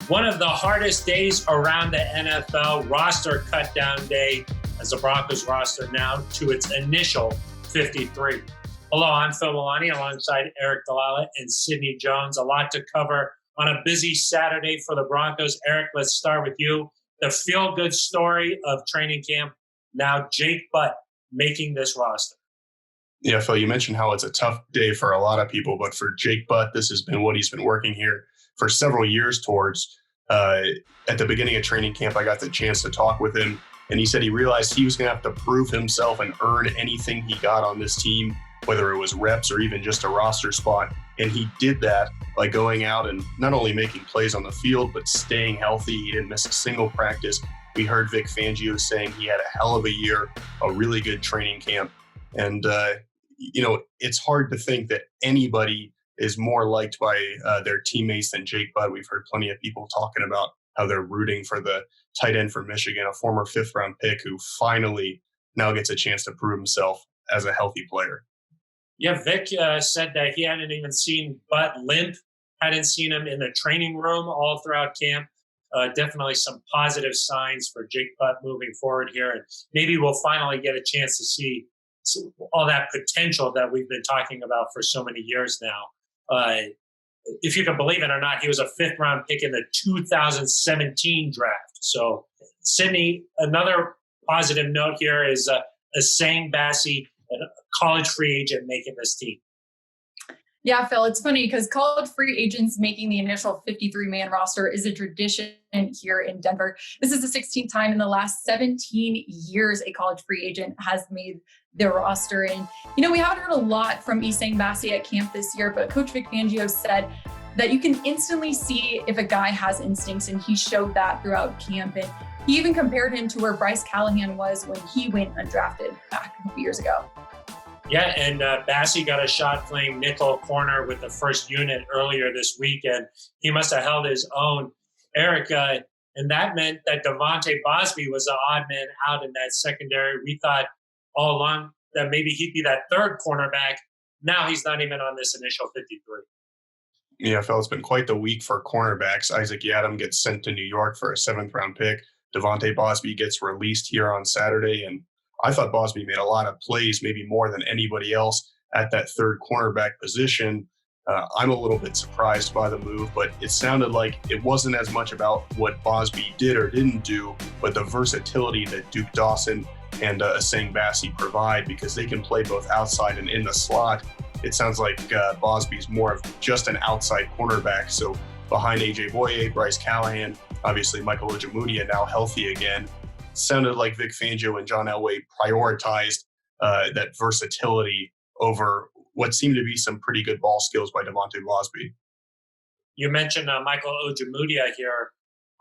One of the hardest days around the NFL, roster cut down day, as the Broncos roster now to its initial 53. Hello, I'm Phil Milani alongside Aric, DiLalla, and Sidney Jones. A lot to cover on a busy Saturday for the Broncos. Aric, let's start with you. The feel-good story of training camp. Now Jake Butt making this roster. Yeah, Phil, you mentioned how it's a tough day for a lot of people, but for Jake Butt, this has been what he's been working here for several years towards. At the beginning of training camp, I got the chance to talk with him, and he said he realized he was going to have to prove himself and earn anything he got on this team, whether it was reps or even just a roster spot. And he did that by going out and not only making plays on the field, but staying healthy. He didn't miss a single practice. We heard Vic Fangio saying he had a hell of a year, a really good training camp. And, it's hard to think that anybody is more liked by their teammates than Jake Butt. We've heard plenty of people talking about how they're rooting for the tight end from Michigan, a former fifth-round pick who finally now gets a chance to prove himself as a healthy player. Yeah, Vic said that he hadn't even seen Butt limp, hadn't seen him in the training room all throughout camp. Definitely some positive signs for Jake Butt moving forward here. And maybe we'll finally get a chance to see all that potential that we've been talking about for so many years now. If you can believe it or not, he was a fifth-round pick in the 2017 draft. So, Sidney, another positive note here is Essang Bassey, a college free agent making this team. Yeah, Phil, it's funny because college free agents making the initial 53-man roster is a tradition here in Denver. This is the 16th time in the last 17 years a college free agent has made the roster. And, we haven't heard a lot from Essang Bassey at camp this year, but Coach Vic Fangio said that you can instantly see if a guy has instincts, and he showed that throughout camp. And he even compared him to where Bryce Callahan was when he went undrafted back a couple years ago. Yeah, and Bassey got a shot playing nickel corner with the first unit earlier this week, and he must have held his own. Aric, and that meant that Devonte Bosby was the odd man out in that secondary. We thought all along that maybe he'd be that third cornerback. Now he's not even on this initial 53. Yeah, Phil, it's been quite the week for cornerbacks. Isaac Yiadom gets sent to New York for a seventh-round pick. Devonte Bosby gets released here on Saturday, and I thought Bosby made a lot of plays, maybe more than anybody else at that third cornerback position. I'm a little bit surprised by the move, but it sounded like it wasn't as much about what Bosby did or didn't do, but the versatility that Duke Dawson and Essang Bassey provide, because they can play both outside and in the slot. It sounds like Bosby's more of just an outside cornerback. So behind A.J. Boye, Bryce Callahan, obviously Michael Ojemudia now healthy again. Sounded like Vic Fangio and John Elway prioritized that versatility over what seemed to be some pretty good ball skills by Devonte Bosby. You mentioned Michael Ojemudia here.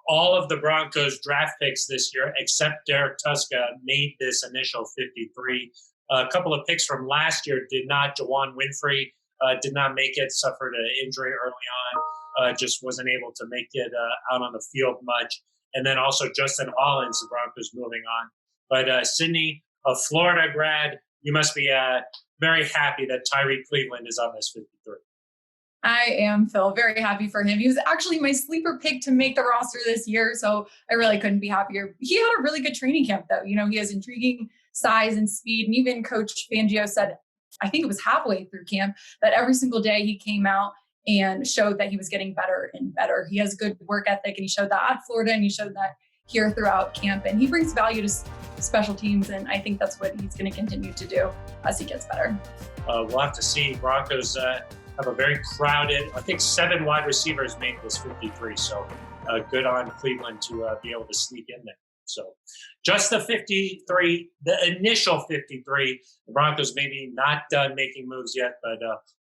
All of the Broncos draft picks this year, except Derek Tuska, made this initial 53. A couple of picks from last year did not. Juwan Winfrey did not make it, suffered an injury early on, just wasn't able to make it out on the field much. And then also Justin Hollins, the Broncos moving on. But Sidney, a Florida grad, you must be very happy that Tyree Cleveland is on this 53. I am, Phil, very happy for him. He was actually my sleeper pick to make the roster this year, so I really couldn't be happier. He had a really good training camp, though. He has intriguing size and speed, and even Coach Fangio said, I think it was halfway through camp, that every single day he came out and showed that he was getting better and better. He has good work ethic, and he showed that at Florida, and he showed that here throughout camp. And he brings value to special teams, and I think that's what he's going to continue to do as he gets better. We'll have to see. Broncos have a very crowded, I think 7 wide receivers made this 53. So good on Cleveland to be able to sneak in there. So just the 53, the initial 53. The Broncos maybe not done making moves yet, but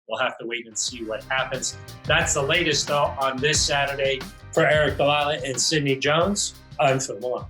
we'll have to wait and see what happens. That's the latest, though, on this Saturday. For Aric, DiLalla, and Sidney Jones, I'm Phil Milani.